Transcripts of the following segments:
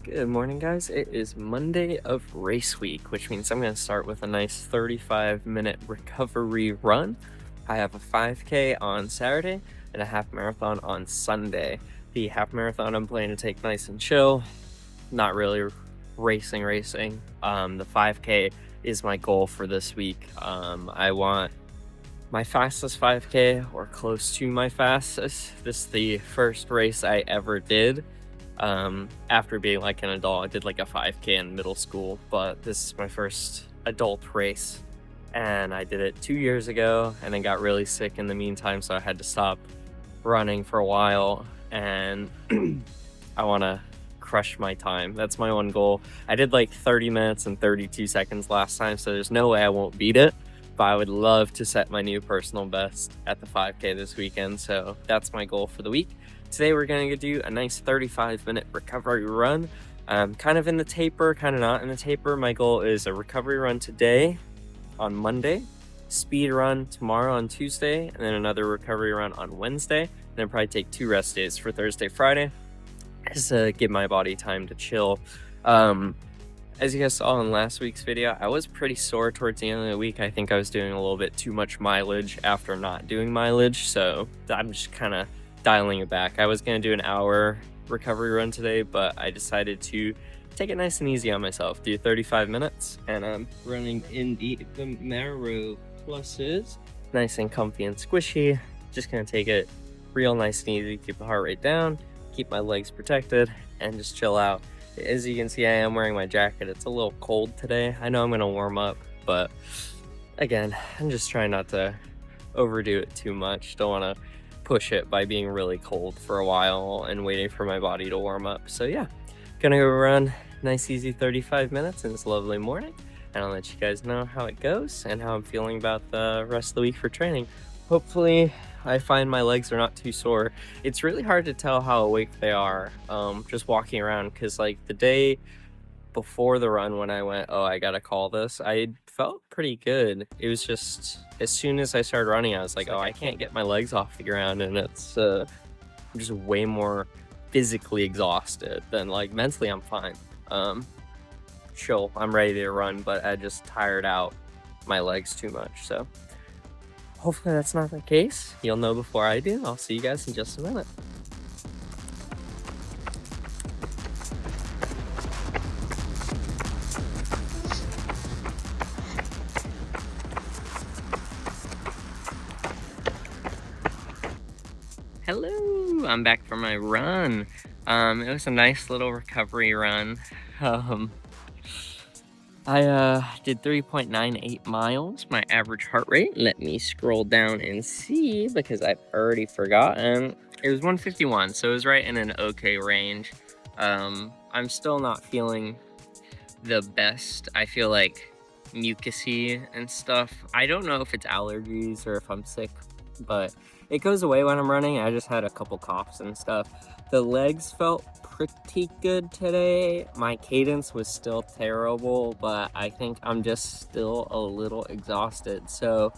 Good morning, guys. It is Monday of race week, which means I'm going to start with a nice 35-minute recovery run. I have a 5K on Saturday and a half marathon on Sunday. The half marathon I'm planning to take nice and chill, not really racing. The 5K is my goal for this week. I want my fastest 5K or close to my fastest. This is the first race I ever did. After being like an adult. I did like a 5K in middle school, but this is my first adult race, and I did it 2 years ago and then got really sick in the meantime, so I had to stop running for a while, and I want to crush my time. That's my one goal. I did like 30 minutes and 32 seconds last time, so there's no way I won't beat it, but I would love to set my new personal best at the 5K this weekend, so that's my goal for the week. Today we're going to do a nice 35-minute recovery run. Kind of in the taper, kind of not in the taper. My goal is a recovery run today on Monday, speed run tomorrow on Tuesday, and then another recovery run on Wednesday, and then probably take 2 rest days for Thursday, Friday, just to give my body time to chill. As you guys saw in last week's video, I was pretty sore towards the end of the week. I think I was doing a little bit too much mileage after not doing mileage, so I'm just kind of dialing it back. I was going to do an hour recovery run today, but I decided to take it nice and easy on myself, do 35 minutes, and I'm running in the Vomero Pluses, nice and comfy and squishy. Just going to take it real nice and easy, keep the heart rate down, keep my legs protected, and just chill out. As you can see, I am wearing my jacket. It's a little cold today. I know I'm going to warm up, but again, I'm just trying not to overdo it too much. Don't want to push it by being really cold for a while and waiting for my body to warm up. So yeah, gonna go run nice easy 35 minutes in this lovely morning, and I'll let you guys know how it goes and how I'm feeling about the rest of the week for training. Hopefully I find my legs are not too sore. It's really hard to tell how awake they are just walking around, because like the day before the run when I went, I gotta call this, I felt pretty good. It was just as soon as I started running, I was like, I can't get my legs off the ground, and it's I'm just way more physically exhausted than like mentally. I'm fine. Chill, I'm ready to run, but I just tired out my legs too much. So hopefully that's not the case. You'll know before I do. I'll see you guys in just a minute. Hello, I'm back from my run. It was a nice little recovery run. I did 3.98 miles, my average heart rate. Let me scroll down and see, because I've already forgotten. It was 151, so it was right in an okay range. I'm still not feeling the best. I feel like mucusy and stuff. I don't know if it's allergies or if I'm sick, but it goes away when I'm running. I just had a couple coughs and stuff. The legs felt pretty good today. My cadence was still terrible, but I think I'm just still a little exhausted. So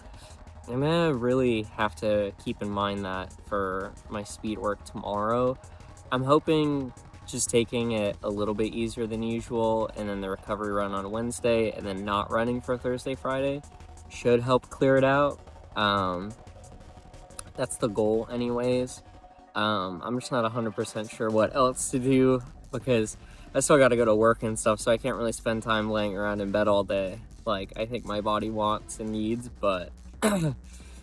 I'm gonna really have to keep in mind that for my speed work tomorrow. I'm hoping just taking it a little bit easier than usual, and then the recovery run on Wednesday, and then not running for Thursday, Friday should help clear it out. That's the goal anyways. I'm just not 100% sure what else to do, because I still got to go to work and stuff, so I can't really spend time laying around in bed all day like I think my body wants and needs. But the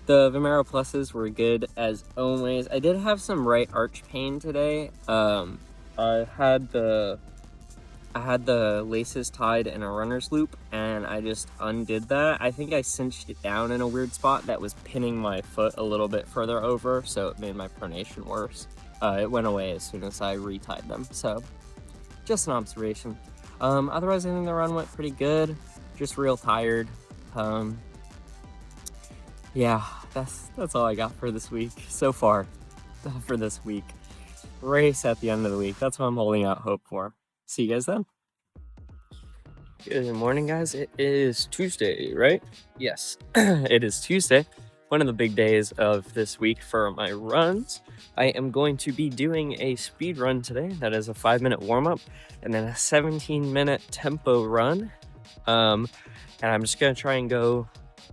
Vomero Pluses were good as always. I did have some right arch pain today. I had the laces tied in a runner's loop, and I just undid that. I think I cinched it down in a weird spot that was pinning my foot a little bit further over, so it made my pronation worse. It went away as soon as I retied them, so just an observation. Otherwise, I think the run went pretty good. Just real tired. Yeah, that's all I got for this week so far. For this week. Race at the end of the week. That's what I'm holding out hope for. See you guys then. Good morning, guys. It is Tuesday, right? Yes, it is Tuesday. one of the big days of this week for my runs. I am going to be doing a speed run today. That is a 5-minute warm-up and then a 17-minute tempo run. And I'm just gonna try and go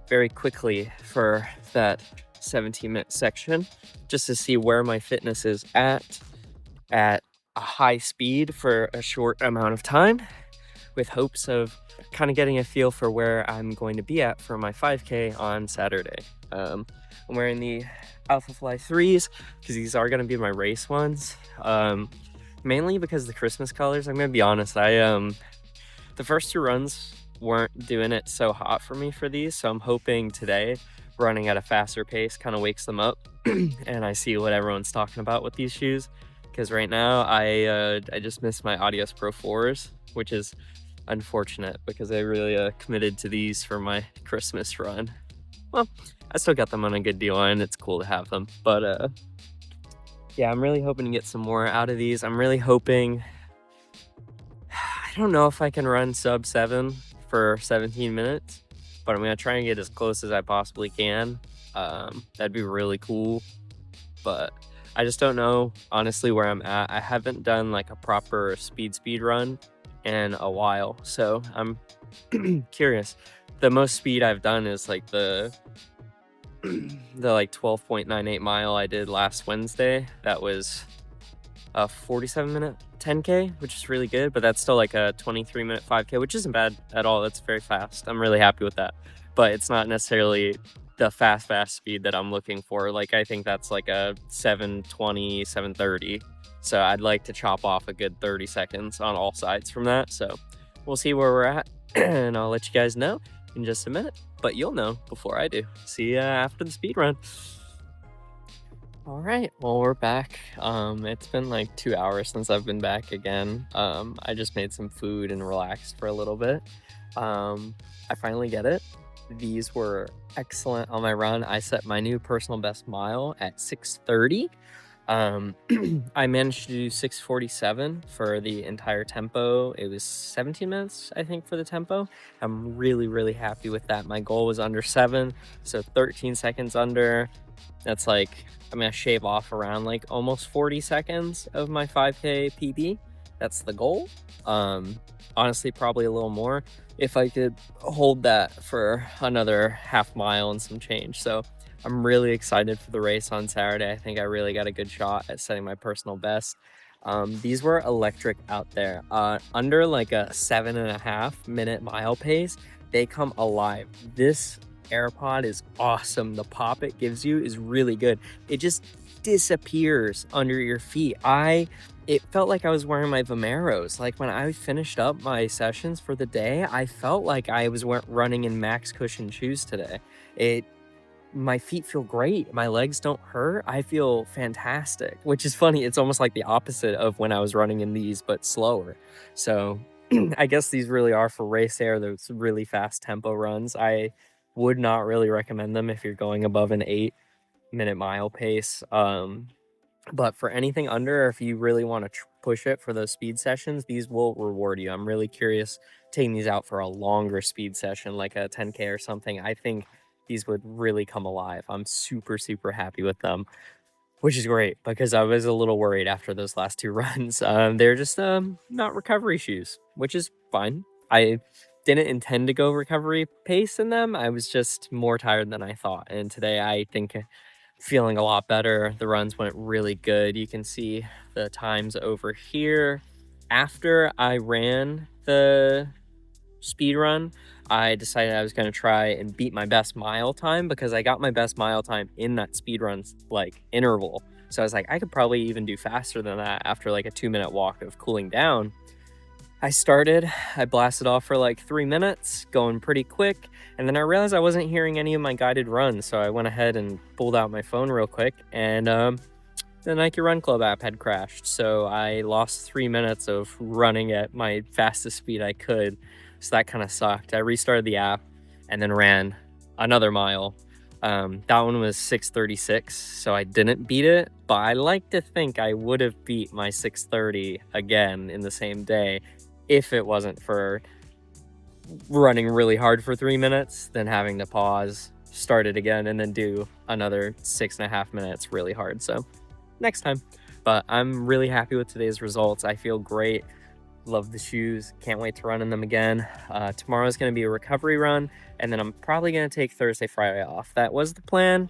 very quickly for that 17-minute section just to see where my fitness is at a high speed for a short amount of time, with hopes of kind of getting a feel for where I'm going to be at for my 5K on Saturday. I'm wearing the Alpha Fly 3s because these are going to be my race ones, mainly because of the Christmas colors. I'm going to be honest, the first two runs weren't doing it so hot for me for these, so I'm hoping today running at a faster pace kind of wakes them up and I see what everyone's talking about with these shoes, because right now I just missed my Adios Pro 4s, which is unfortunate because I really committed to these for my Christmas run. Well, I still got them on a good deal and it's cool to have them, but yeah, I'm really hoping to get some more out of these. I'm really hoping, I don't know if I can run sub 7 for 17 minutes, but I'm gonna try and get as close as I possibly can. That'd be really cool, but I just don't know honestly where I'm at. I haven't done like a proper speed run in a while, so I'm curious. The most speed I've done is like the like 12.98 mile I did last Wednesday. That was a 47-minute 10K, which is really good, but that's still like a 23-minute 5K, which isn't bad at all. That's very fast. I'm really happy with that, but it's not necessarily the fast speed that I'm looking for. Like, I think that's like a 7:20, 7:30. So I'd like to chop off a good 30 seconds on all sides from that. So we'll see where we're at and I'll let you guys know in just a minute, but you'll know before I do. See ya after the speed run. All right, well, we're back. It's been like 2 hours since I've been back again. I just made some food and relaxed for a little bit. I finally get it. These were excellent on my run. I set my new personal best mile at 6:30. I managed to do 6:47 for the entire tempo. It was 17 minutes, I think, for the tempo. I'm really happy with that. My goal was under 7, so 13 seconds under. That's like, I'm gonna shave off around like almost 40 seconds of my 5K PB. That's the goal. Honestly, probably a little more if I could hold that for another half mile and some change. So I'm really excited for the race on Saturday. I think I really got a good shot at setting my personal best. These were electric out there. Under like a 7.5 minute mile pace, they come alive. This AirPod is awesome. The pop it gives you is really good. It just disappears under your feet. It felt like I was wearing my Vomeros. Like, when I finished up my sessions for the day, I felt like I was running in max cushion shoes today. My feet feel great. My legs don't hurt. I feel fantastic, which is funny. It's almost like the opposite of when I was running in these, but slower. So I guess these really are for race air. Those really fast tempo runs. I would not really recommend them if you're going above an 8-minute mile pace. But for anything under, if you really want to push it for those speed sessions, these will reward you. I'm really curious taking these out for a longer speed session, like a 10K or something. I think these would really come alive. I'm super happy with them, which is great because I was a little worried after those last two runs. They're just not recovery shoes, which is fine. I didn't intend to go recovery pace in them. I was just more tired than I thought. And today I think feeling a lot better. The runs went really good. You can see the times over here. After I ran the speed run, I decided I was going to try and beat my best mile time because I got my best mile time in that speed run like interval. So I was like, I could probably even do faster than that after like a 2-minute walk of cooling down. I blasted off for like 3 minutes, going pretty quick, and then I realized I wasn't hearing any of my guided runs, so I went ahead and pulled out my phone real quick, and the Nike Run Club app had crashed, so I lost 3 minutes of running at my fastest speed I could, so that kind of sucked. I restarted the app and then ran another mile. That one was 6:36, so I didn't beat it, but I like to think I would have beat my 6:30 again in the same day if it wasn't for running really hard for 3 minutes, then having to pause, start it again and then do another 6.5 minutes really hard. So next time. But I'm really happy with today's results. I feel great. Love the shoes. Can't wait to run in them again. Tomorrow is going to be a recovery run, and then I'm probably going to take Thursday, Friday off. That was the plan.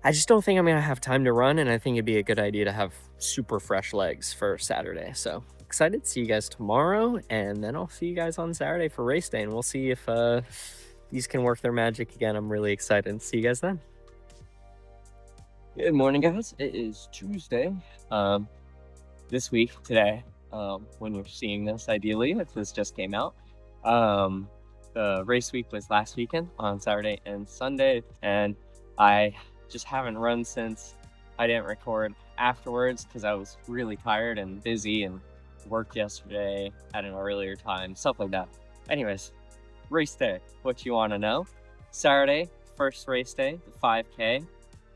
I just don't think I'm going to have time to run, and I think it'd be a good idea to have super fresh legs for Saturday. So excited to see you guys tomorrow, and then I'll see you guys on Saturday for race day, and we'll see if these can work their magic again. I'm really excited. See you guys then. Good morning, guys. It is Tuesday. This week, today, when you're seeing this, ideally, if this just came out. The race week was last weekend on Saturday and Sunday, and I just haven't run since. I didn't record afterwards because I was really tired and busy and worked yesterday at an earlier time, stuff like that. Anyways, race day, what you want to know. Saturday, first race day, the 5K.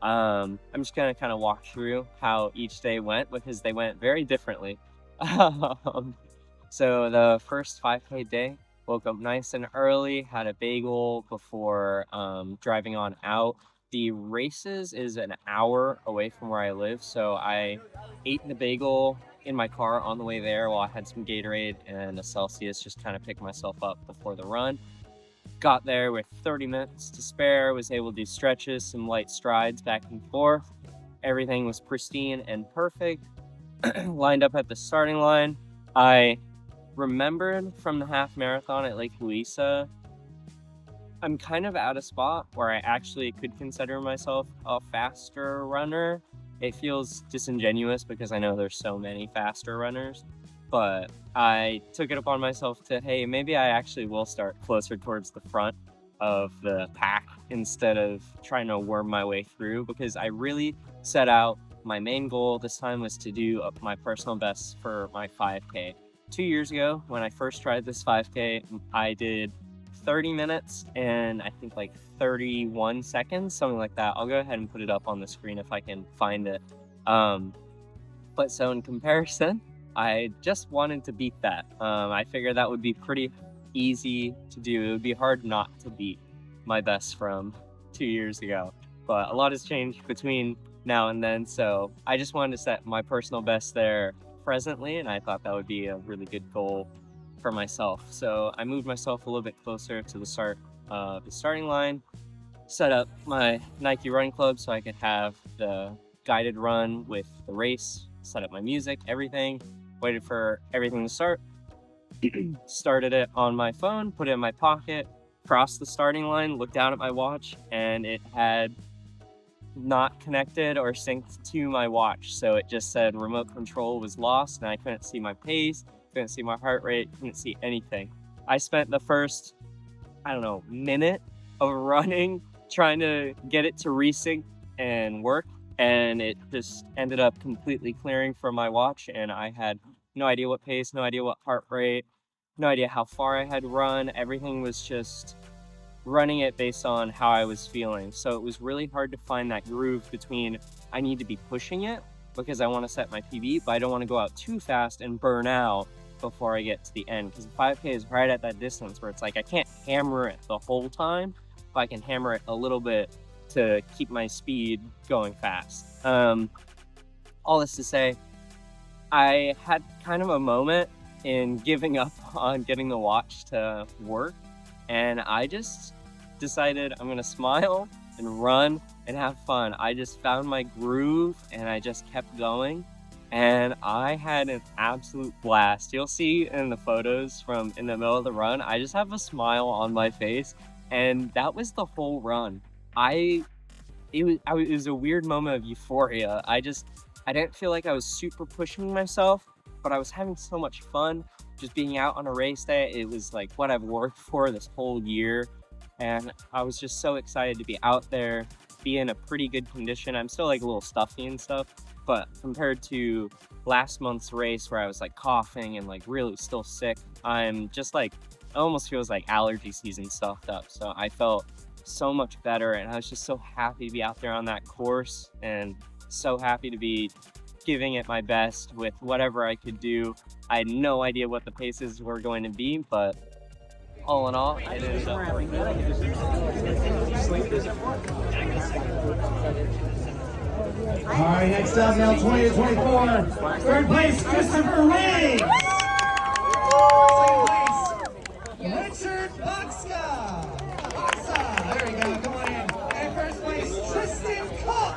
I'm just gonna kind of walk through how each day went because they went very differently. So the first 5K day, woke up nice and early, had a bagel before driving on out. The races is an hour away from where I live, so I ate the bagel in my car on the way there while I had some Gatorade and a Celsius, just kind of pick myself up before the run. Got there with 30 minutes to spare, was able to do stretches, some light strides back and forth. Everything was pristine and perfect. Lined up at the starting line. I remembered from the half marathon at Lake Louisa, I'm kind of at a spot where I actually could consider myself a faster runner. It feels disingenuous because I know there's so many faster runners, but I took it upon myself to, hey, maybe I actually will start closer towards the front of the pack instead of trying to worm my way through, because I really set out, my main goal this time was to do my personal best for my 5K. 2 years ago, when I first tried this 5K, I did 30 minutes and I think like 31 seconds, something like that. I'll go ahead and put it up on the screen if I can find it. But so in comparison, I just wanted to beat that. I figured that would be pretty easy to do. It would be hard not to beat my best from 2 years ago. But a lot has changed between now and then, so I just wanted to set my personal best there presently, and I thought that would be a really good goal for myself. So I moved myself a little bit closer to the starting line, set up my Nike running club so I could have the guided run with the race, set up my music, everything, waited for everything to start, started it on my phone, put it in my pocket, crossed the starting line, looked down at my watch, and it had not connected or synced to my watch. So it just said remote control was lost, and I couldn't see my pace, couldn't see my heart rate, couldn't see anything. I spent the first, minute of running trying to get it to resync and work, and it just ended up completely clearing from my watch, and I had no idea what pace, no idea what heart rate, no idea how far I had run. Everything was just running it based on how I was feeling. So it was really hard to find that groove between I need to be pushing it because I want to set my PB, but I don't want to go out too fast and burn out before I get to the end, because the 5K is right at that distance where it's like I can't hammer it the whole time, but I can hammer it a little bit to keep my speed going fast. All this to say, I had kind of a moment in giving up on getting the watch to work, and I just decided I'm gonna smile and run and have fun. I just found my groove and I just kept going, and I had an absolute blast. You'll see in the photos from in the middle of the run, I just have a smile on my face, and that was the whole run. It was a weird moment of euphoria. I didn't feel like I was super pushing myself, but I was having so much fun just being out on a race day. It was like what I've worked for this whole year, and I was just so excited to be out there, be in a pretty good condition. I'm still like a little stuffy and stuff, but compared to last month's race where I was like coughing and like really still sick, I'm just like, it almost feels like allergy season stuffed up. So I felt so much better, and I was just so happy to be out there on that course and so happy to be giving it my best with whatever I could do. I had no idea what the paces were going to be, but all in all, it ended up working. All right, next up, now 20 to 24. Third place, Christopher Ring. Second place, Richard Boxka. Boxa, there we go, come on in. And first place, Tristan Cook.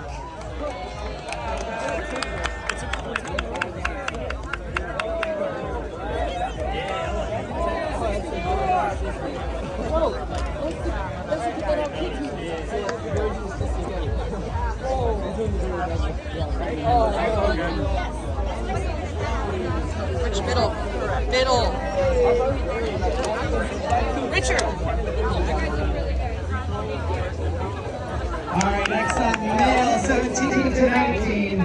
Which middle? Middle. Richard. All right, next up, male 17 to 19.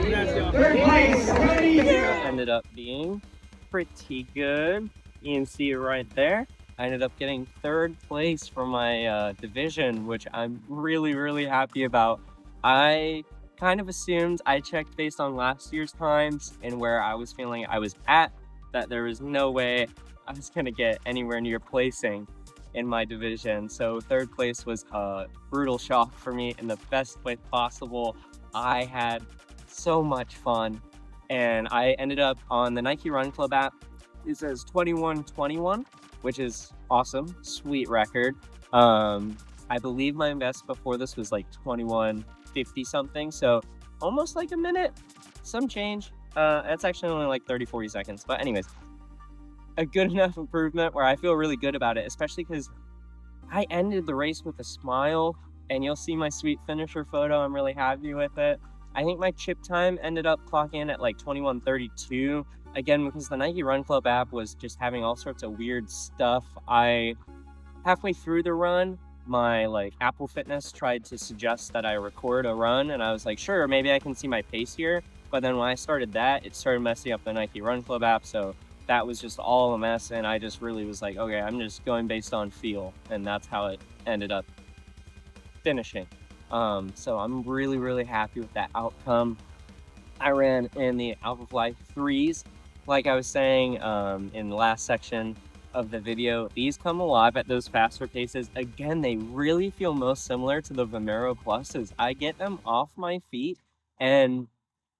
Third place, Cody Hero. Ended up being pretty good. You can see it right there. I ended up getting third place for my division, which I'm really, really happy about. I kind of assumed, I checked based on last year's times and where I was feeling I was at, that there was no way I was gonna get anywhere near placing in my division. So third place was a brutal shock for me in the best way possible. I had so much fun, and I ended up on the Nike Run Club app. It says 21:21, which is awesome, sweet record. I believe my best before this was like 21:50 something, so almost like a minute, some change. It's actually only like 30-40 seconds, but anyways, a good enough improvement where I feel really good about it, especially because I ended the race with a smile, and you'll see my sweet finisher photo. I'm really happy with it. I think my chip time ended up clocking in at like 21:32. Again, because the Nike Run Club app was just having all sorts of weird stuff. Halfway through the run, my like Apple Fitness tried to suggest that I record a run, and I was like, sure, maybe I can see my pace here. But then when I started that, it started messing up the Nike Run Club app, so that was just all a mess, and I just really was like, okay, I'm just going based on feel, and that's how it ended up finishing. So I'm really, really happy with that outcome. I ran in the Alphafly 3s. Like I was saying in the last section of the video, these come alive at those faster paces. Again, they really feel most similar to the Vomero Pluses. I get them off my feet, and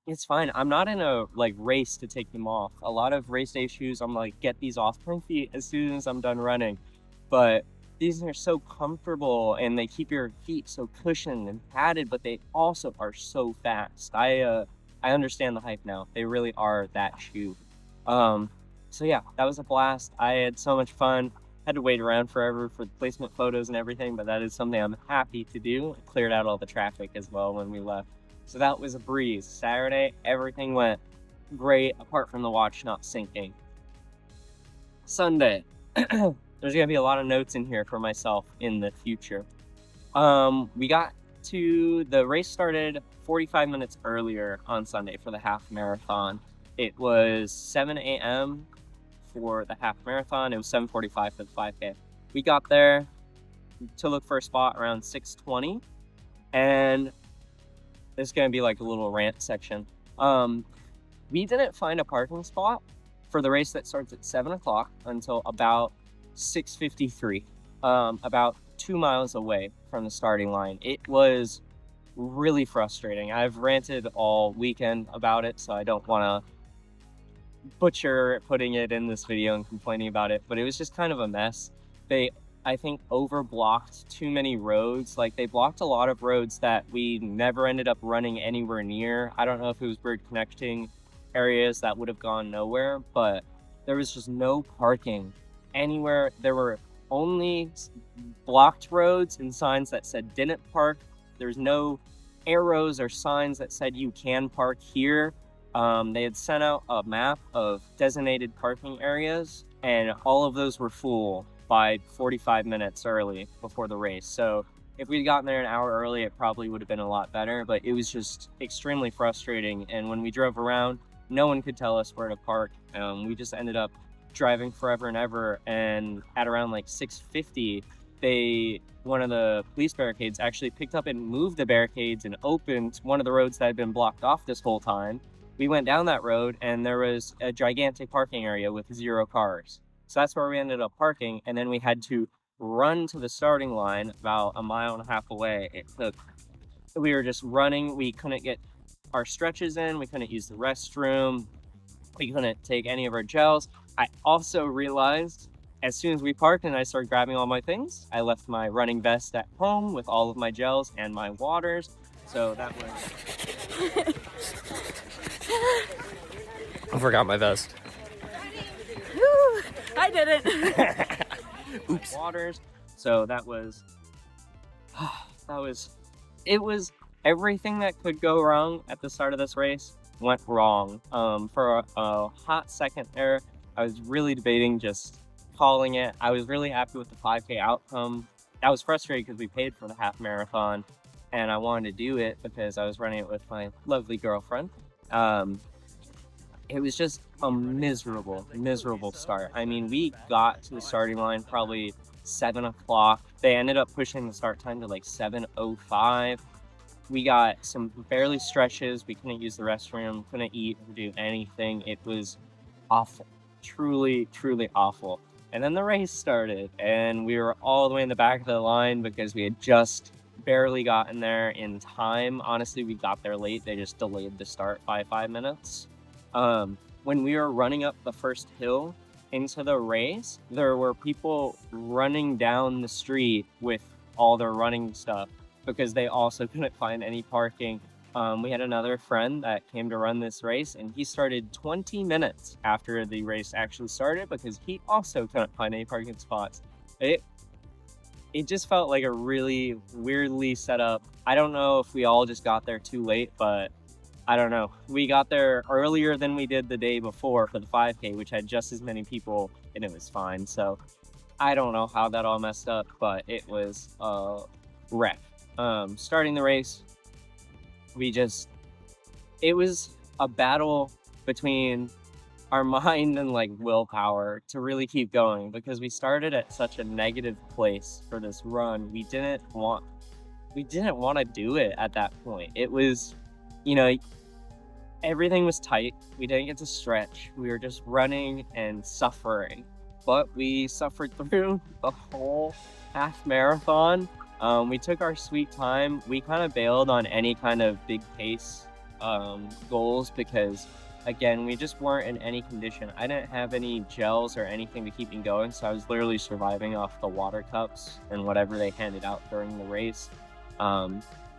it's fine. I'm not in a like race to take them off. A lot of race day shoes, I'm like, get these off my feet as soon as I'm done running. But these are so comfortable, and they keep your feet so cushioned and padded, but they also are so fast. I understand the hype now. They really are that shoe. So yeah, that was a blast. I had so much fun. Had to wait around forever for the placement photos and everything, but that is something I'm happy to do. It cleared out all the traffic as well when we left. So that was a breeze. Saturday, everything went great, apart from the watch not syncing. Sunday, there's gonna be a lot of notes in here for myself in the future. We got to, the race started 45 minutes earlier on Sunday for the half marathon. It was 7 a.m. for the half marathon. It was 7:45 for the 5K. We got there to look for a spot around 6:20, and there's gonna be like a little rant section. We didn't find a parking spot for the race that starts at 7 o'clock until about 6:53, about 2 miles away from the starting line. It was really frustrating. I've ranted all weekend about it, so I don't want to butcher putting it in this video and complaining about it, but it was just kind of a mess. They, I think, overblocked too many roads. Like, they blocked a lot of roads that we never ended up running anywhere near. I don't know if it was bird connecting areas that would have gone nowhere, but there was just no parking anywhere. There were only blocked roads and signs that said didn't park. There's no arrows or signs that said you can park here. They had sent out a map of designated parking areas, and all of those were full by 45 minutes early before the race. So if we'd gotten there an hour early, it probably would have been a lot better, but it was just extremely frustrating. And when we drove around, no one could tell us where to park. We just ended up driving forever and ever, and at around like 6:50, one of the police barricades actually picked up and moved the barricades and opened one of the roads that had been blocked off this whole time. We went down that road, and there was a gigantic parking area with 0 cars. So that's where we ended up parking. And then we had to run to the starting line about a mile and a half away. We were just running. We couldn't get our stretches in. We couldn't use the restroom. We couldn't take any of our gels. I also realized as soon as we parked and I started grabbing all my things, I left my running vest at home with all of my gels and my waters. So that was I forgot my vest. Whew, I didn't. Oops. waters. So that was it was everything that could go wrong at the start of this race went wrong. For a hot second there, I was really debating just calling it. I was really happy with the 5K outcome. I was frustrated because we paid for the half marathon and I wanted to do it because I was running it with my lovely girlfriend. It was just a miserable start. I mean, we got to the starting line probably 7 o'clock. They ended up pushing the start time to like 7:05. We got some barely stretches. We couldn't use the restroom, couldn't eat or do anything. It was awful, truly awful. And then the race started and we were all the way in the back of the line because we had just barely gotten there in time. Honestly, we got there late. They just delayed the start by 5 minutes. When we were running up the first hill into the race, there were people running down the street with all their running stuff because they also couldn't find any parking. We had another friend that came to run this race and he started 20 minutes after the race actually started because he also couldn't find any parking spots. It just felt like a really weirdly set up. I don't know if we all just got there too late, but I don't know. We got there earlier than we did the day before for the 5K, which had just as many people, and it was fine. So I don't know how that all messed up, but it was a wreck. Starting the race, it was a battle between our mind and like willpower to really keep going because we started at such a negative place for this run. We didn't want to do it at that point. It was, everything was tight. We didn't get to stretch. We were just running and suffering. But we suffered through the whole half marathon. We took our sweet time. We kind of bailed on any kind of big pace goals because, again, we just weren't in any condition. I didn't have any gels or anything to keep me going, so I was literally surviving off the water cups and whatever they handed out during the race.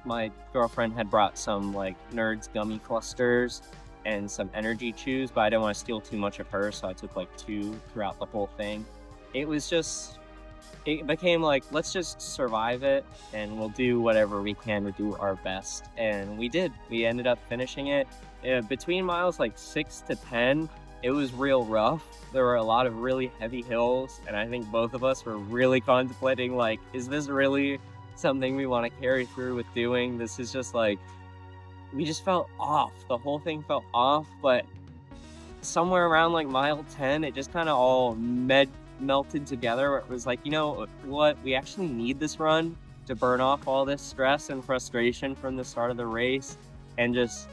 My girlfriend had brought some like Nerds gummy clusters and some energy chews, but I didn't want to steal too much of hers, so I took like 2 throughout the whole thing. It became like, let's just survive it and we'll do whatever we can to do our best. And we did. We ended up finishing it. Between miles like 6 to 10, it was real rough. There were a lot of really heavy hills, and I think both of us were really contemplating like, is this really something we want to carry through with doing? This is just like, we just felt off. The whole thing felt off, but somewhere around like mile 10, it just kind of all melted together. It was like, you know what? We actually need this run to burn off all this stress and frustration from the start of the race. And just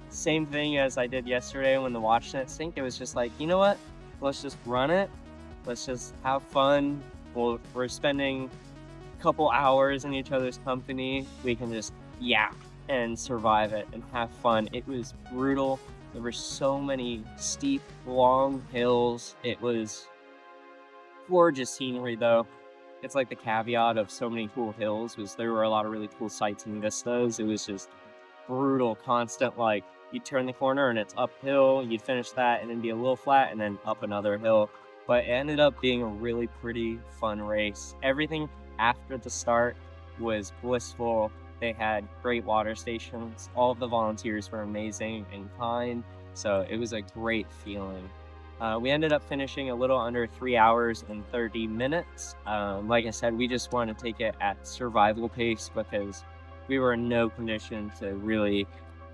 same thing as I did yesterday when the watch didn't sync. It was just like, you know what? Let's just run it. Let's just have fun. We're spending couple hours in each other's company. We can just yap and survive it and have fun. It was brutal. There were so many steep, long hills. It was gorgeous scenery though. It's like the caveat of so many cool hills was there were a lot of really cool sights and vistas. It was just brutal, constant, like you turn the corner and it's uphill, you'd finish that and then be a little flat and then up another hill. But it ended up being a really pretty fun race. Everything after the start was blissful. They had great water stations. All of the volunteers were amazing and kind. So it was a great feeling. We ended up finishing a little under 3 hours and 30 minutes. Like I said, we just wanted to take it at survival pace because we were in no condition to really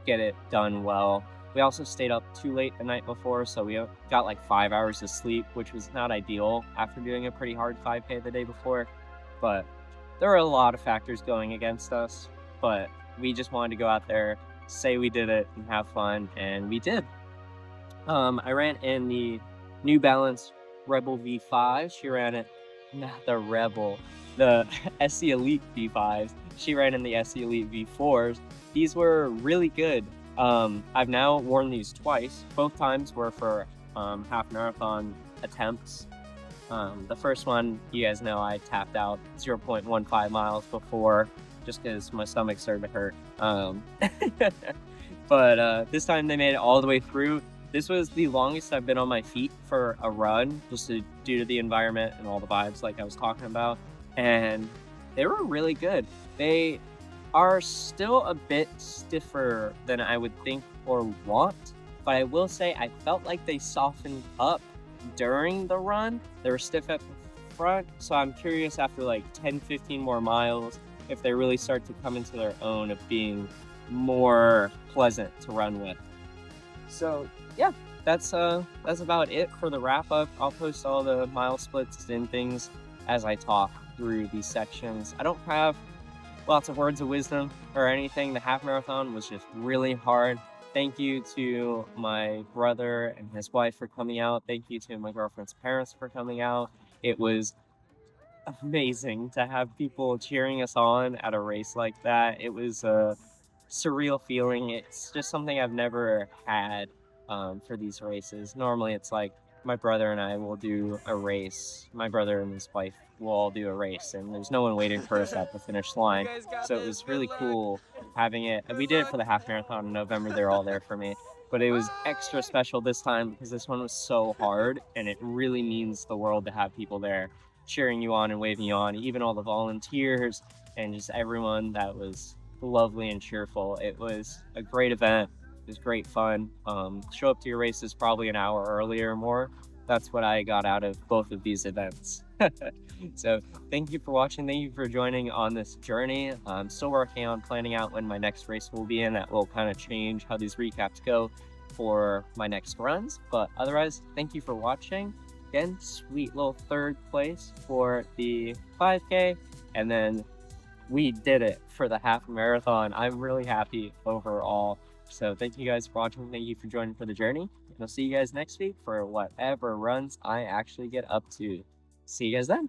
get it done well. We also stayed up too late the night before, so we got like 5 hours of sleep, which was not ideal after doing a pretty hard 5K the day before. But there were a lot of factors going against us, but we just wanted to go out there, say we did it, and have fun, and we did. I ran in the New Balance Rebel V5. She ran it, not the Rebel, the SC Elite V5s. She ran in the SC Elite V4s. These were really good. I've now worn these twice. Both times were for half marathon attempts. The first one, you guys know, I tapped out 0.15 miles before just because my stomach started to hurt. But this time they made it all the way through. This was the longest I've been on my feet for a run, due to the environment and all the vibes like I was talking about. And they were really good. They are still a bit stiffer than I would think or want, but I will say I felt like they softened up during the run. They were stiff at the front, so I'm curious after like 10-15 more miles if they really start to come into their own of being more pleasant to run with. So yeah, that's about it for the wrap up. I'll post all the mile splits and things as I talk through these sections. I don't have lots of words of wisdom or anything. The half marathon was just really hard. Thank you to my brother and his wife for coming out. Thank you to my girlfriend's parents for coming out. It was amazing to have people cheering us on at a race like that. It was a surreal feeling. It's just something I've never had for these races. Normally it's like my brother and I will do a race. My brother and his wife will all do a race, and there's no one waiting for us at the finish line. So it was really cool having it. We did it for the half marathon in November. They're all there for me. But it was extra special this time because this one was so hard, and it really means the world to have people there cheering you on and waving you on, even all the volunteers and just everyone that was lovely and cheerful. It was a great event. It was great fun. Show up to your races probably an hour earlier or more. That's what I got out of both of these events. So thank you for watching. Thank you for joining on this journey. I'm still working on planning out when my next race will be in. That will kind of change how these recaps go for my next runs. But otherwise, thank you for watching. Again, sweet little third place for the 5K. And then we did it for the half marathon. I'm really happy overall. So thank you guys for watching. Thank you for joining for the journey. And I'll see you guys next week for whatever runs I actually get up to. See you guys then.